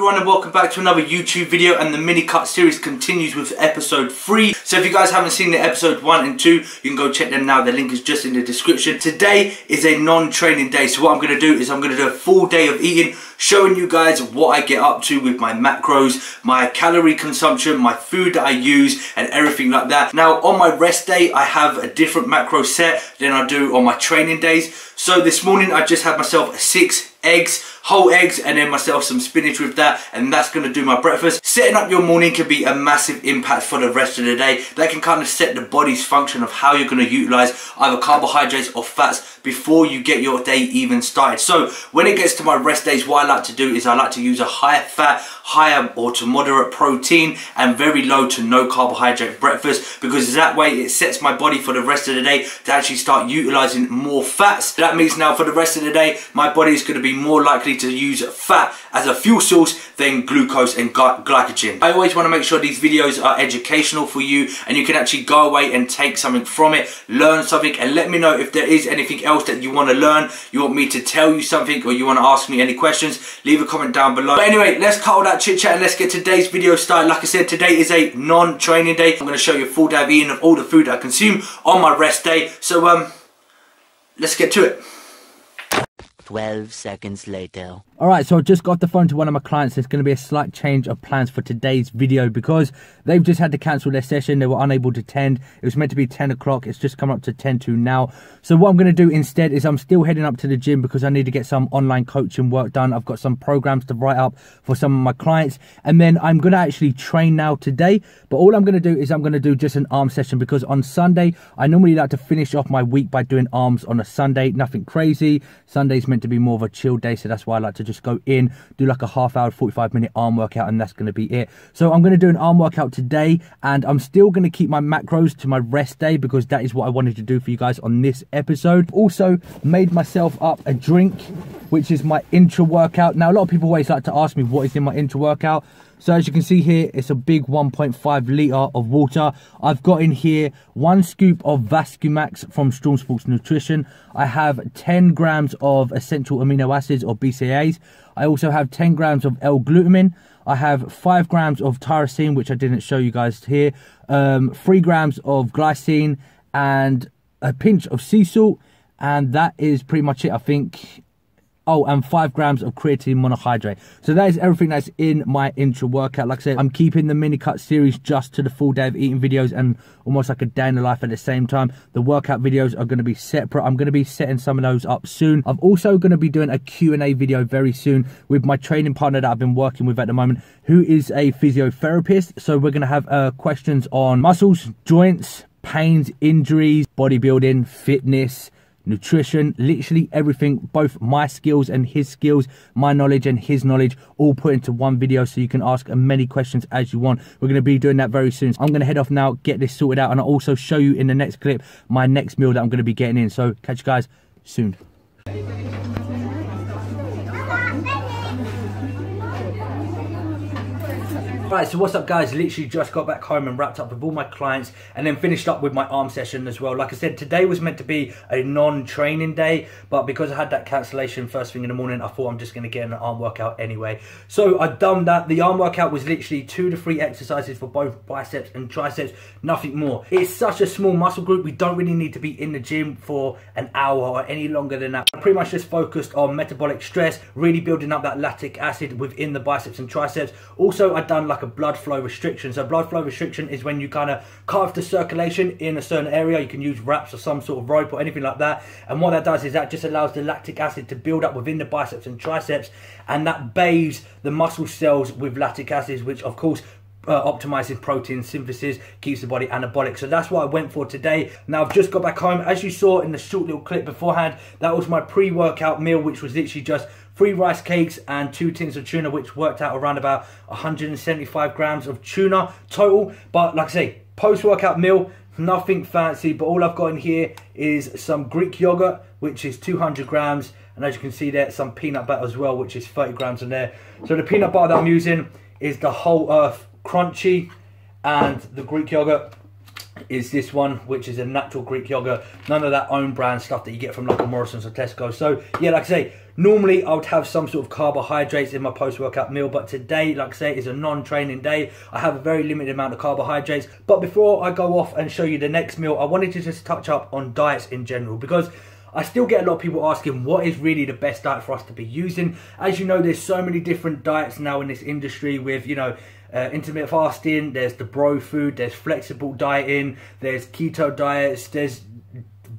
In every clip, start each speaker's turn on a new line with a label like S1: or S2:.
S1: everyone, and welcome back to another YouTube video, and the mini cut series continues with episode 3. So if you guys haven't seen the episode 1 and 2, you can go check them now. The link is just in the description. Today is a non-training day, so what I'm going to do is I'm going to do a full day of eating, showing you guys what I get up to with my macros, my calorie consumption, my food that I use, and everything like that. Now on my rest day, I have a different macro set than I do on my training days. So this morning I just had myself 6 eggs, whole eggs, and then myself some spinach with that, and that's going to do my breakfast. Setting up your morning can be a massive impact for the rest of the day. That can kind of set the body's function of how you're going to utilize either carbohydrates or fats before you get your day even started. So when it gets to my rest days, what I like to do is I like to use a higher fat, higher or to moderate protein, and very low to no carbohydrate breakfast, because that way it sets my body for the rest of the day to actually start utilizing more fats. That means now for the rest of the day, my body is going to be more likely to use fat as a fuel source than glucose and glycogen. I always want to make sure these videos are educational for you, and you can actually go away and take something from it, learn something, and let me know if there is anything else that you want to learn, you want me to tell you something, or you want to ask me any questions. Leave a comment down below. But anyway, let's cut all that chit chat and let's get today's video started. Like I said, today is a non-training day. I'm going to show you a full day of eating of all the food that I consume on my rest day. So let's get to it.
S2: 12 seconds later.
S3: Alright, so I just got off the phone to one of my clients. There's going to be a slight change of plans for today's video because they've just had to cancel their session. They were unable to attend. It was meant to be 10 o'clock. It's just come up to 10 to now. So what I'm going to do instead is I'm still heading up to the gym because I need to get some online coaching work done. I've got some programs to write up for some of my clients. And then I'm going to actually train now today. But all I'm going to do is I'm going to do just an arm session because on Sunday, I normally like to finish off my week by doing arms on a Sunday. Nothing crazy. Sunday's meant to be more of a chill day, so that's why I like to just go in, do like a half-hour, 45-minute arm workout, and that's going to be it. So I'm going to do an arm workout today, and I'm still going to keep my macros to my rest day because that is what I wanted to do for you guys on this episode. Also made myself up a drink, which is my intra-workout. Now, a lot of people always like to ask me what is in my intra-workout. So as you can see here, it's a big 1.5 litre of water. I've got in here 1 scoop of Vascumax from Strong Sports Nutrition. I have 10 grams of essential amino acids or BCAAs. I also have 10 grams of L-glutamine. I have 5 grams of tyrosine, which I didn't show you guys here. 3 grams of glycine and a pinch of sea salt. And that is pretty much it, I think. Oh, and 5 grams of creatine monohydrate. So that is everything that's in my intra workout. Like I said, I'm keeping the mini cut series just to the full day of eating videos and almost like a day in the life at the same time. The workout videos are going to be separate. I'm going to be setting some of those up soon. I'm also going to be doing a Q&A video very soon with my training partner that I've been working with at the moment, who is a physiotherapist. So we're going to have questions on muscles, joints, pains, injuries, bodybuilding, fitness, nutrition, literally everything, both my skills and his skills, my knowledge and his knowledge, all put into one video so you can ask as many questions as you want. We're going to be doing that very soon. So I'm going to head off now, get this sorted out, and I'll also show you in the next clip my next meal that I'm going to be getting in. So catch you guys soon. Right, so what's up guys, literally just got back home and wrapped up with all my clients and then finished up with my arm session as well. Like I said, today was meant to be a non-training day, but because I had that cancellation first thing in the morning, I thought I'm just going to get an arm workout anyway. So I've done that. The arm workout was literally 2 to 3 exercises for both biceps and triceps, nothing more. It's such a small muscle group, we don't really need to be in the gym for an hour or any longer than that. I pretty much just focused on metabolic stress, really building up that lactic acid within the biceps and triceps. Also, I've done like a blood flow restriction. So blood flow restriction is when you kind of cut off the circulation in a certain area. You can use wraps or some sort of rope or anything like that, and what that does is that just allows the lactic acid to build up within the biceps and triceps, and that bathes the muscle cells with lactic acid, which of course optimizes protein synthesis, keeps the body anabolic. So that's what I went for today. Now I've just got back home. As you saw in the short little clip beforehand, that was my pre-workout meal, which was literally just 3 rice cakes and 2 tins of tuna, which worked out around about 175 grams of tuna total. But like I say, post-workout meal, nothing fancy, but all I've got in here is some Greek yogurt, which is 200 grams, and as you can see there, some peanut butter as well, which is 30 grams in there. So the peanut butter that I'm using is the Whole Earth Crunchy, and the Greek yogurt is this one, which is a natural Greek yogurt. None of that own brand stuff that you get from like a Morrison's or Tesco. So yeah, like I say, normally I would have some sort of carbohydrates in my post-workout meal, but today, like I say, is a non-training day. I have a very limited amount of carbohydrates. But before I go off and show you the next meal, I wanted to just touch up on diets in general, because I still get a lot of people asking what is really the best diet for us to be using. As you know, there's so many different diets now in this industry with, you know, intermittent fasting, there's the bro food, there's flexible dieting, there's keto diets, there's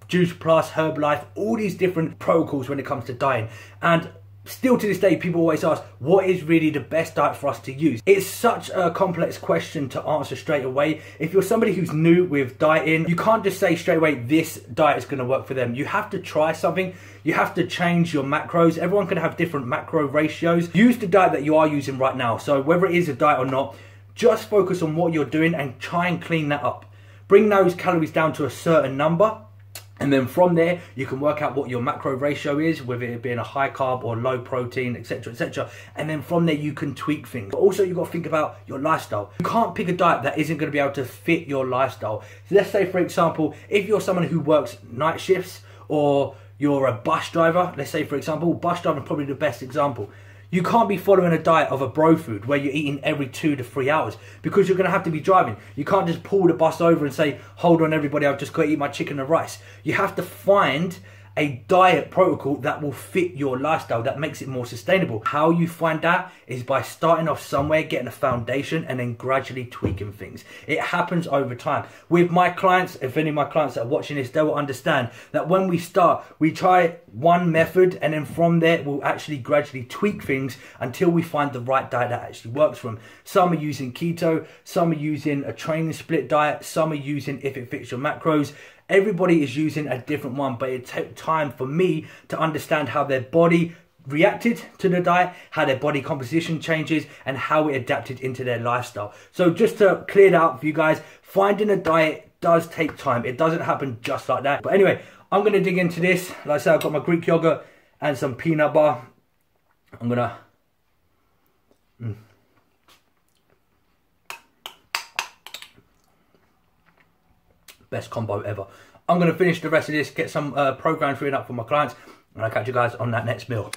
S3: Juice Plus, Herbalife, all these different protocols when it comes to dieting. And still to this day, people always ask, what is really the best diet for us to use? It's such a complex question to answer straight away. If you're somebody who's new with dieting, you can't just say straight away, this diet is going to work for them. You have to try something. You have to change your macros. Everyone can have different macro ratios. Use the diet that you are using right now. So whether it is a diet or not, just focus on what you're doing and try and clean that up. Bring those calories down to a certain number. And then from there, you can work out what your macro ratio is, whether it being a high carb or low protein, etc, etc. And then from there, you can tweak things. But also, you've got to think about your lifestyle. You can't pick a diet that isn't going to be able to fit your lifestyle. So let's say, for example, if you're someone who works night shifts, or you're a bus driver, let's say, for example, bus driver is probably the best example. You can't be following a diet of a bro food where you're eating every 2 to 3 hours, because you're going to have to be driving. You can't just pull the bus over and say, hold on everybody, I've just got to eat my chicken and rice. You have to find a diet protocol that will fit your lifestyle, that makes it more sustainable. How you find that is by starting off somewhere, getting a foundation, and then gradually tweaking things. It happens over time. With my clients, if any of my clients that are watching this, they will understand that when we start, we try one method, and then from there, we'll actually gradually tweak things until we find the right diet that actually works for them. Some are using keto, some are using a training split diet, some are using if it fits your macros. Everybody is using a different one, but it took time for me to understand how their body reacted to the diet, how their body composition changes, and how it adapted into their lifestyle. So just to clear that up for you guys, finding a diet does take time. It doesn't happen just like that. But anyway, I'm going to dig into this. Like I said, I've got my Greek yogurt and some peanut butter. I'm going to... Best combo ever. I'm going to finish the rest of this, get some programs written up for my clients, and I'll catch you guys on that next meal.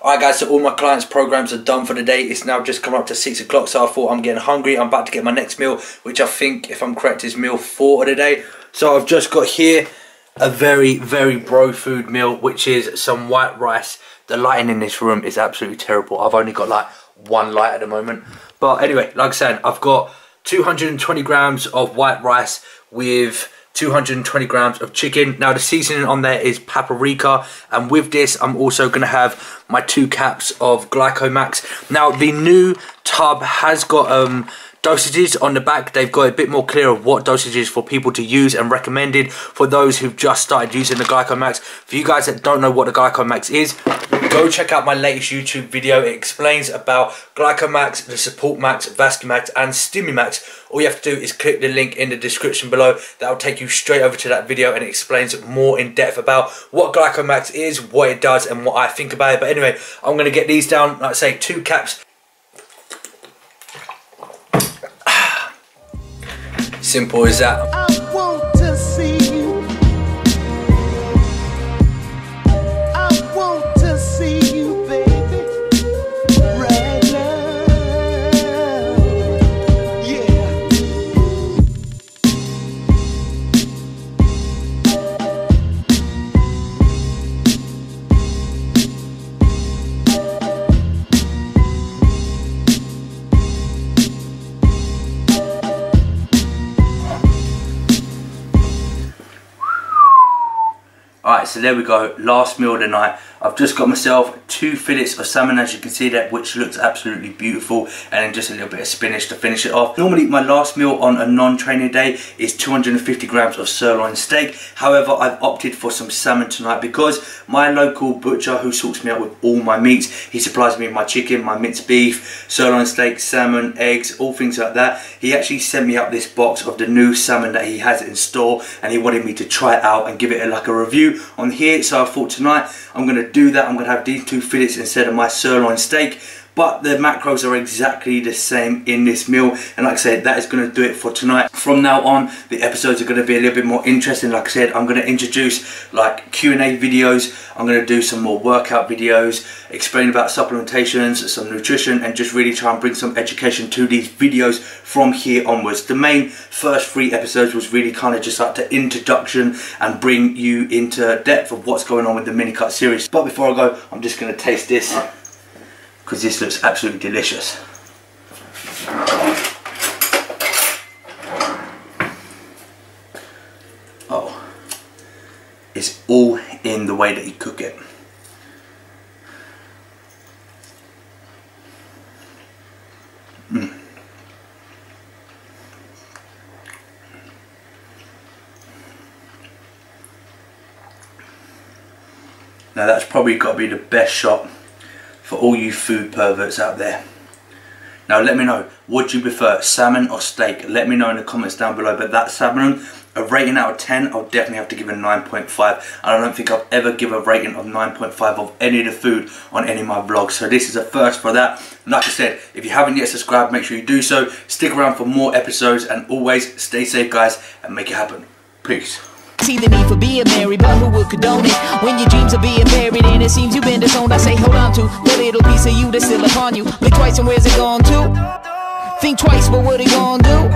S3: Alright guys, so all my clients' programs are done for the day. It's now just come up to 6 o'clock, so I thought I'm getting hungry. I'm about to get my next meal, which I think, if I'm correct, is meal 4 of the day. So I've just got here a very, very bro food meal, which is some white rice. The lighting in this room is absolutely terrible. I've only got like one light at the moment. But anyway, like I said, I've got 220 grams of white rice with 220 grams of chicken. Now the seasoning on there is paprika, and with this I'm also going to have my 2 caps of Glycomax. Now the new tub has got dosages on the back. They've got a bit more clear of what dosages for people to use and recommended for those who've just started using the Glycomax. For you guys that don't know what the Glycomax is, go check out my latest YouTube video. It explains about Glycomax, the Support Max, Vascumax and Stimumax. All you have to do is click the link in the description below. That will take you straight over to that video, and it explains more in depth about what Glycomax is, what it does and what I think about it. But anyway, I'm going to get these down, like I say, 2 caps. Simple as that.
S4: I want to see you. I want to see you, baby, right now. Yeah.
S1: Alright, so there we go, last meal of the night. I've just got myself 2 fillets of salmon, as you can see that, which looks absolutely beautiful, and then just a little bit of spinach to finish it off. Normally my last meal on a non-training day is 250 grams of sirloin steak. However, I've opted for some salmon tonight because my local butcher, who sorts me out with all my meats, he supplies me with my chicken, my minced beef, sirloin steak, salmon, eggs, all things like that. He actually sent me up this box of the new salmon that he has in store, and he wanted me to try it out and give it like a review on here. So I thought tonight I'm going to do that. I'm going to have these 2 fillets instead of my sirloin steak. but the macros are exactly the same in this meal. And like I said, that is going to do it for tonight. From now on, the episodes are going to be a little bit more interesting. Like I said, I'm going to introduce like Q&A videos. I'm going to do some more workout videos, explain about supplementations, some nutrition, and just really try and bring some education to these videos from here onwards. The main first 3 episodes was really kind of just like the introduction and bring you into depth of what's going on with the mini cut series. But before I go, I'm just going to taste this because this looks absolutely delicious. Oh, it's all in the way that you cook it. Now that's probably got to be the best shot for all you food perverts out there. Now let me know, what do you prefer, salmon or steak? Let me know in the comments down below. But that salmon, a rating out of 10, I'll definitely have to give it a 9.5. I don't think I've ever given a rating of 9.5 of any of the food on any of my vlogs. So this is a first for that. Like I said, if you haven't yet subscribed, make sure you do so. Stick around for more episodes, and always stay safe, guys, and make it happen. Peace.
S5: See the need for being married, but who would condone it? When your dreams are being buried and it seems you've been disowned, I say hold on to the little piece of you that's still upon you. Blink twice and where's it gone to? Think twice, but what it gonna do?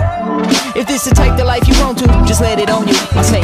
S5: If this the type of life you want to, just let it on you. I say